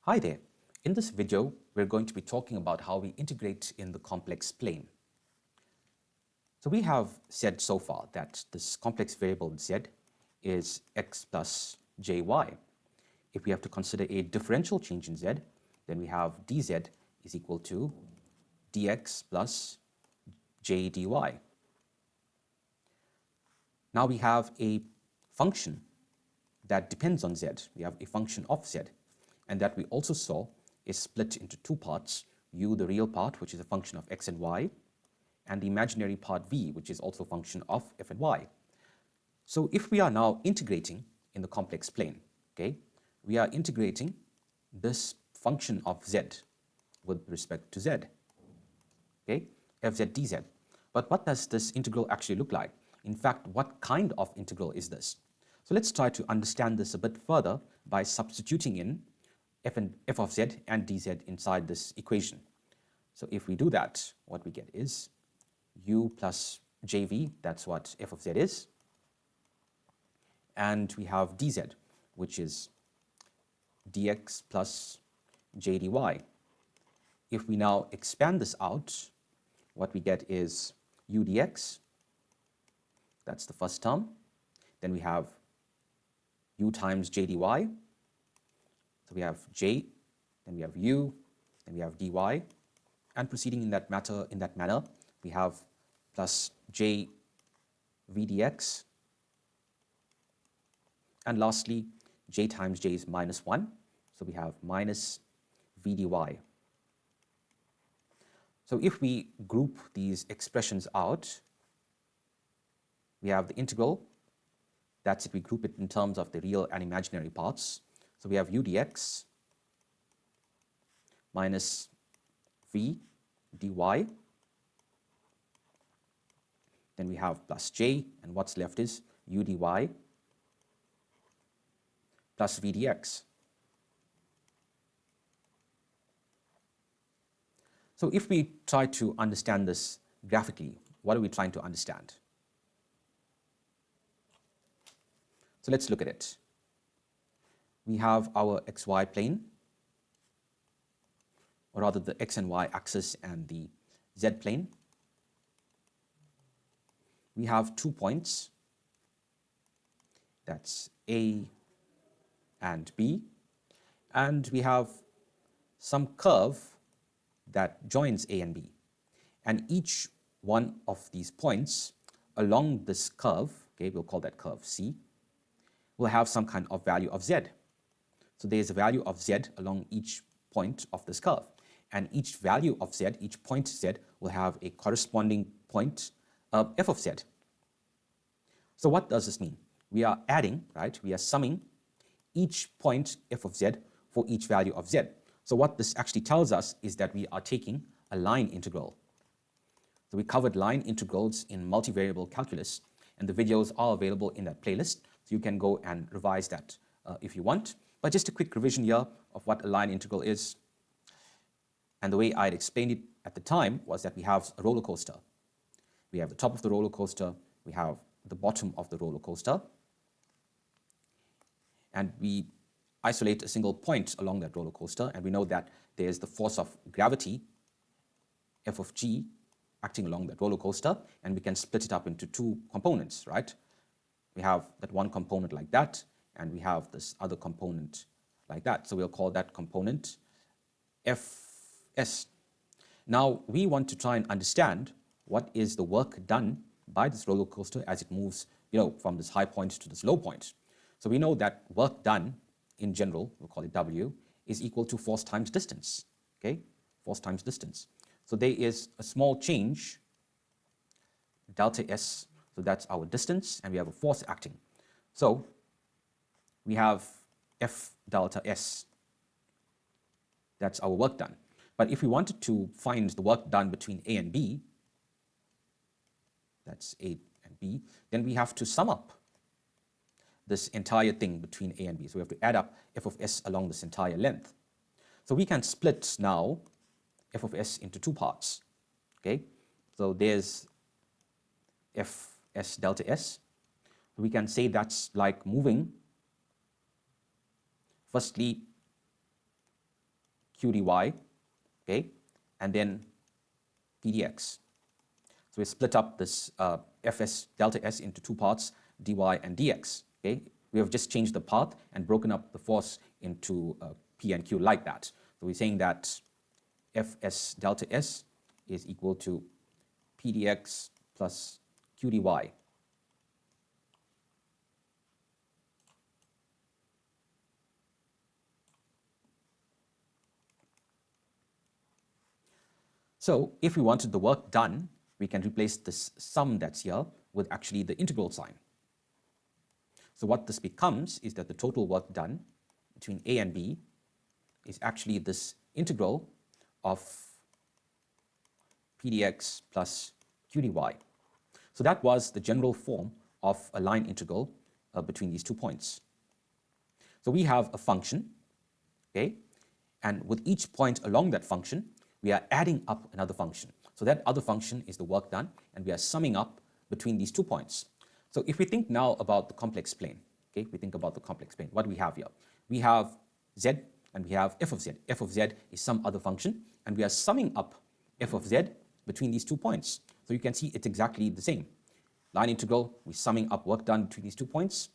Hi there. In this video, we're going to be talking about how we integrate in the complex plane. So we have said so far that this complex variable z is x plus jy. If we have to consider a differential change in z, then we have dz is equal to dx plus j dy. Now we have a function that depends on z. We have a function of z, and that we also saw is split into two parts, u, the real part, which is a function of x and y, and the imaginary part v, which is also a function of f and y. So if we are now integrating in the complex plane, okay, we are integrating this function of z with respect to z, okay, fz dz. But what does this integral actually look like? In fact, what kind of integral is this? So let's try to understand this a bit further by substituting in f of z and dz inside this equation. So if we do that, what we get is u plus jv, that's what f of z is, and we have dz, which is dx plus j dy. If we now expand this out, what we get is u dx, that's the first term. Then we have u times j dy. So we have j, then we have u, then we have dy, and proceeding in that manner, we have plus j v dx, and lastly, j times j is minus 1, so we have minus v dy. So if we group these expressions out, we have the integral, that's if we group it in terms of the real and imaginary parts. So we have u dx minus v dy, then we have plus j, and what's left is u dy plus v dx. So if we try to understand this graphically, what are we trying to understand? So let's look at it. We have our xy plane, or rather the x and y axis and the z plane. We have 2 points, that's A and B, and we have some curve that joins A and B. And each one of these points along this curve, okay, we'll call that curve C, will have some kind of value of z. So there's a value of z along each point of this curve. And each value of z, each point z, will have a corresponding point f of z. So what does this mean? We are adding, right? We are summing each point f of z for each value of z. So what this actually tells us is that we are taking a line integral. So we covered line integrals in multivariable calculus, and the videos are available in that playlist. So you can go and revise that if you want. But just a quick revision here of what a line integral is. And the way I had explained it at the time was that we have a roller coaster. We have the top of the roller coaster, we have the bottom of the roller coaster, and we isolate a single point along that roller coaster, and we know that there's the force of gravity, f of g, acting along that roller coaster, and we can split it up into two components, right? We have that one component like that, and we have this other component like that. So we'll call that component Fs. Now we want to try and understand what is the work done by this roller coaster as it moves, from this high point to this low point. So we know that work done in general, we'll call it W, is equal to force times distance, okay? Force times distance. So there is a small change, delta S, so that's our distance, and we have a force acting. So we have F delta S, that's our work done. But if we wanted to find the work done between A and B, that's A and B, then we have to sum up this entire thing between A and B. So we have to add up f of s along this entire length. So we can split now f of s into two parts, okay? So there's fs delta s. We can say that's like moving, firstly, q dy, okay, and then v dx. So we split up this fs delta s into two parts, dy and dx. Okay, we have just changed the path and broken up the force into p and q like that. So we're saying that fs delta s is equal to p dx plus q dy. So if we wanted the work done, we can replace this sum that's here with actually the integral sign. So what this becomes is that the total work done between A and B is actually this integral of p dx plus q dy. So that was the general form of a line integral between these 2 points. So we have a function, okay, and with each point along that function, we are adding up another function. So that other function is the work done, and we are summing up between these 2 points. So if we think now about the complex plane, okay, we think about the complex plane, what do we have here? We have z and we have f of z. F of z is some other function, and we are summing up f of z between these 2 points. So you can see it's exactly the same. Line integral, we're summing up work done between these 2 points.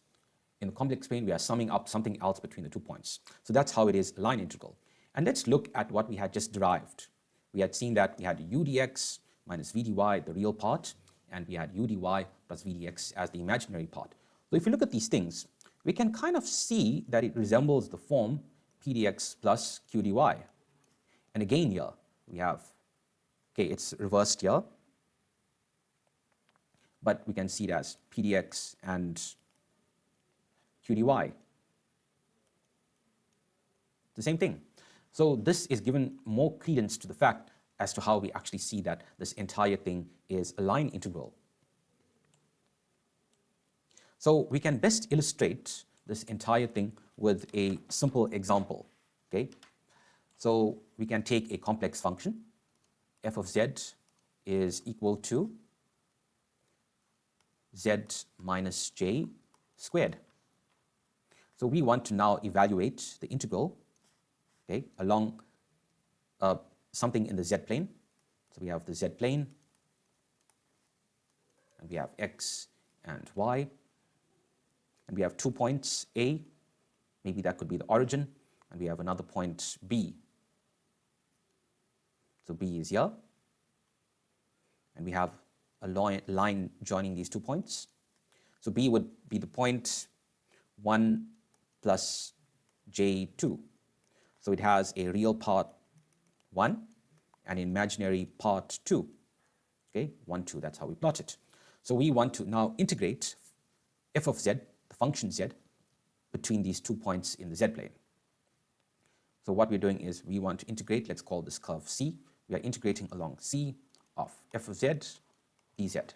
In the complex plane, we are summing up something else between the 2 points. So that's how it is a line integral. And let's look at what we had just derived. We had seen that we had u dx minus v dy, the real part, and we had u dy plus v dx as the imaginary part. So if you look at these things, we can kind of see that it resembles the form p dx plus q dy. And again here, we have, okay, it's reversed here, but we can see it as p dx and q dy. The same thing. So this is given more credence to the fact as to how we actually see that this entire thing is a line integral. So we can best illustrate this entire thing with a simple example, okay? So we can take a complex function. F of z is equal to z minus j squared. So we want to now evaluate the integral, okay, along something in the z-plane. So we have the z-plane, and we have x and y, and we have 2 points A, maybe that could be the origin, and we have another point B. So B is here, and we have a line joining these 2 points. So B would be the point 1 plus j2. So it has a real part 1 and an imaginary part 2. Okay, 1, 2, that's how we plot it. So we want to now integrate f of z, the function z, between these 2 points in the z-plane. So what we're doing is we want to integrate, let's call this curve C. We are integrating along C of f of z dz.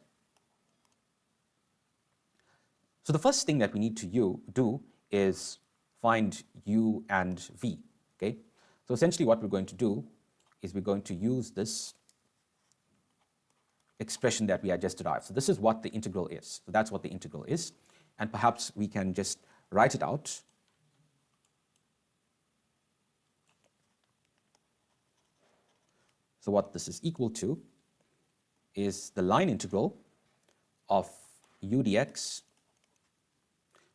So the first thing that we need to do is find u and v, okay? So essentially what we're going to do is we're going to use this expression that we had just derived. So this is what the integral is. So that's what the integral is. And perhaps we can just write it out. So what this is equal to is the line integral of u dx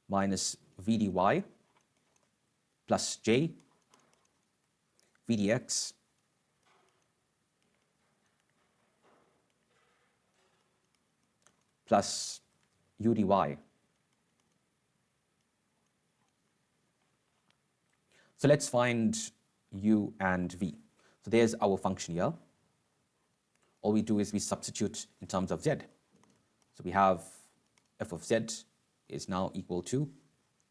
minus v dy plus j v dx plus u dy. So let's find u and v. So there's our function here. All we do is we substitute in terms of z. So we have f of z is now equal to,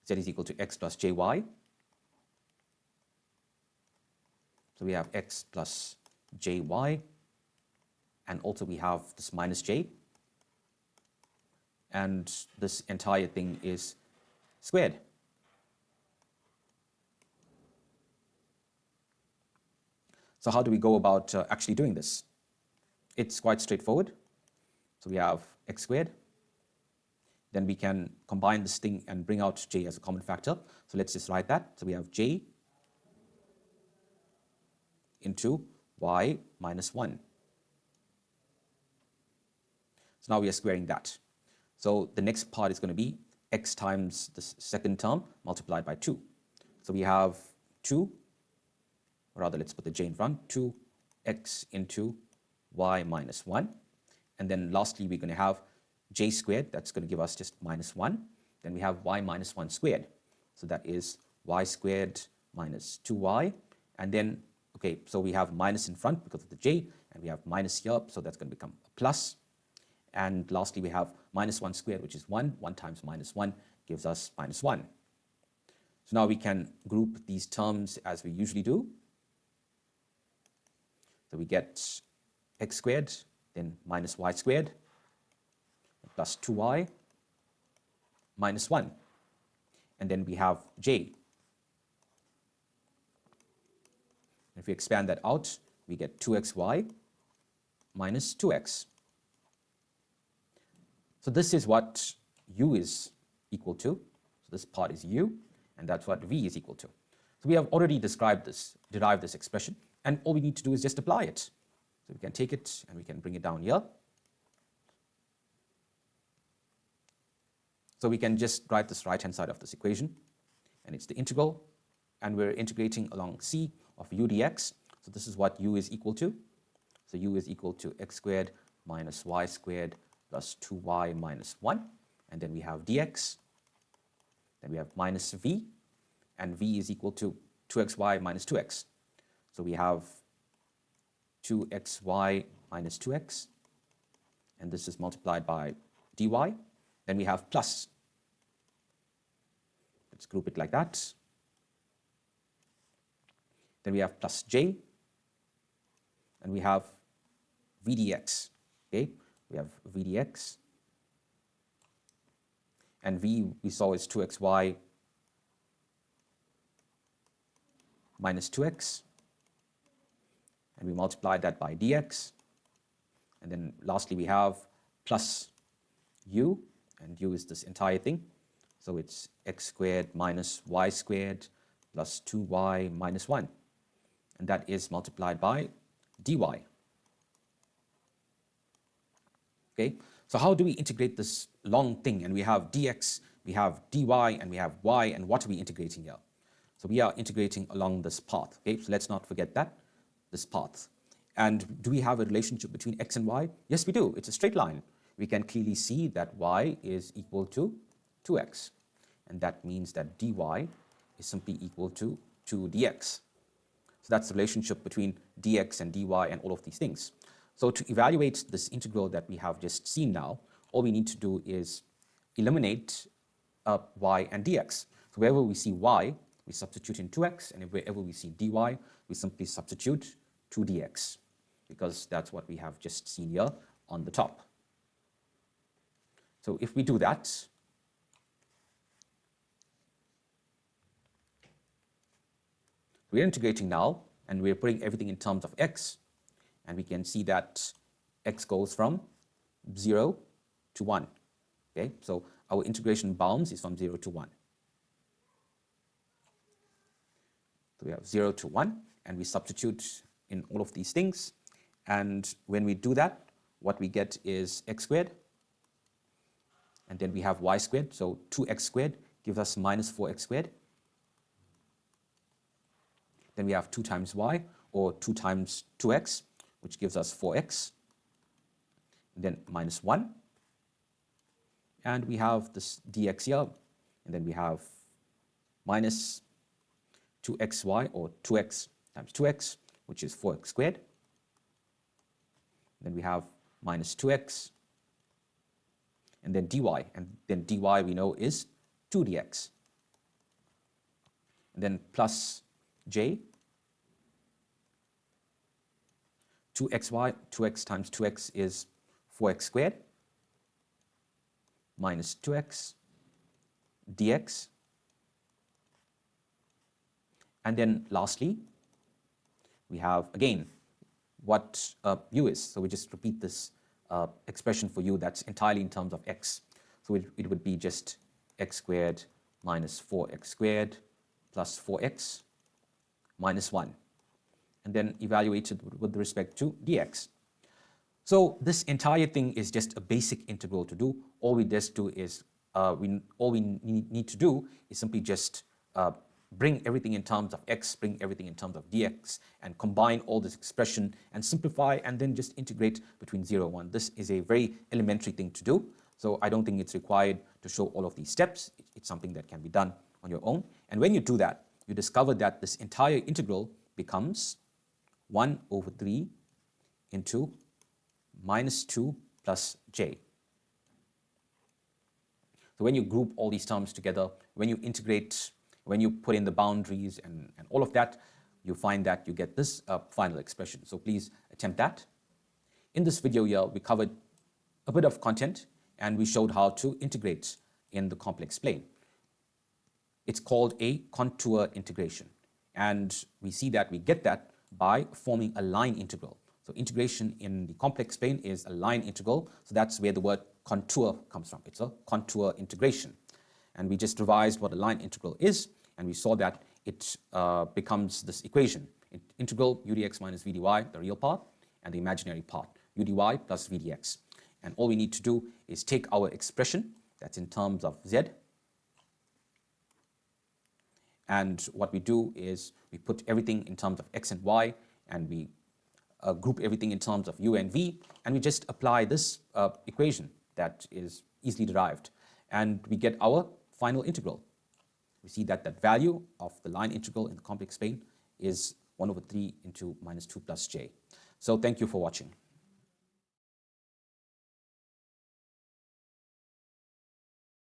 z is equal to x plus jy. So we have x plus jy, and also we have this minus j. And this entire thing is squared. So how do we go about actually doing this? It's quite straightforward. So we have x squared. Then we can combine this thing and bring out j as a common factor. So let's just write that. So we have j into y minus 1. So now we are squaring that. So the next part is going to be x times the second term multiplied by 2. So we have 2, or rather let's put the j in front, 2x into y minus 1. And then lastly, we're going to have j squared, that's going to give us just minus 1. Then we have y minus 1 squared. So that is y squared minus 2y. And then, okay, so we have minus in front because of the j, and we have minus here, so that's going to become a plus. And lastly, we have minus 1 squared, which is 1. 1 times minus 1 gives us minus 1. So now we can group these terms as we usually do. So we get x squared, then minus y squared, plus 2y, minus 1. And then we have j. If we expand that out, we get 2xy minus 2x. So this is what u is equal to. So this part is u, and that's what v is equal to. So we have already derived this expression, and all we need to do is just apply it. So we can take it and we can bring it down here. So we can just write this right-hand side of this equation, and it's the integral, and we're integrating along c of u dx. So this is what u is equal to. So u is equal to x squared minus y squared plus 2y minus 1, and then we have dx. Then we have minus v, and v is equal to 2xy minus 2x. So we have 2xy minus 2x, and this is multiplied by dy. Then we have plus. Let's group it like that. Then we have plus j, and we have v dx. Okay, we have v dx, and v we saw is 2xy minus 2x, and we multiplied that by dx. And then lastly we have plus u, and u is this entire thing. So it's x squared minus y squared plus 2y minus 1. And that is multiplied by dy. Okay, so how do we integrate this long thing? And we have dx, we have dy, and we have y, and what are we integrating here? So we are integrating along this path. Okay, so let's not forget that, this path. And do we have a relationship between x and y? Yes, we do. It's a straight line. We can clearly see that y is equal to 2x. And that means that dy is simply equal to 2dx. So that's the relationship between dx and dy and all of these things. So to evaluate this integral that we have just seen now, all we need to do is eliminate y and dx. So wherever we see y, we substitute in 2x, and wherever we see dy, we simply substitute 2dx, because that's what we have just seen here on the top. So if we do that, we're integrating now, and we're putting everything in terms of x, and we can see that x goes from 0 to 1. Okay, so our integration bounds is from 0 to 1. So we have 0 to 1, and we substitute in all of these things. And when we do that, what we get is x squared, and then we have y squared. So 2x squared gives us minus 4x squared. Then we have 2 times y, or 2 times 2x, which gives us 4x. And then minus 1. And we have this dx here, and then we have minus 2xy, or 2x times 2x, which is 4x squared. Then we have minus 2x, and then dy, and then dy we know is 2dx. And then plus j, 2xy, 2x times 2x is 4x squared, minus 2x dx. And then lastly, we have again what u is. So we just repeat this expression for u that's entirely in terms of x. So it would be just x squared minus 4x squared plus 4x minus 1. and then evaluate it with respect to dx. So this entire thing is just a basic integral to do. All we just do is, need to do is simply just bring everything in terms of x, bring everything in terms of dx, and combine all this expression and simplify, and then just integrate between 0 and 1. This is a very elementary thing to do, so I don't think it's required to show all of these steps. It's something that can be done on your own. And when you do that, you discover that this entire integral becomes 1 over 3 into minus 2 plus j. So when you group all these terms together, when you integrate, when you put in the boundaries and all of that, you find that you get this final expression. So please attempt that. In this video here, we covered a bit of content and we showed how to integrate in the complex plane. It's called a contour integration. And we see that we get that by forming a line integral. So integration in the complex plane is a line integral. So that's where the word contour comes from. It's a contour integration. And we just revised what a line integral is, and we saw that it becomes this equation. Integral u dx minus v dy, the real part, and the imaginary part, u dy plus v dx. And all we need to do is take our expression that's in terms of z, and what we do is we put everything in terms of x and y, and we group everything in terms of u and v, and we just apply this equation that is easily derived, and we get our final integral. We see that that value of the line integral in the complex plane is 1 over 3 into minus 2 plus j. So thank you for watching.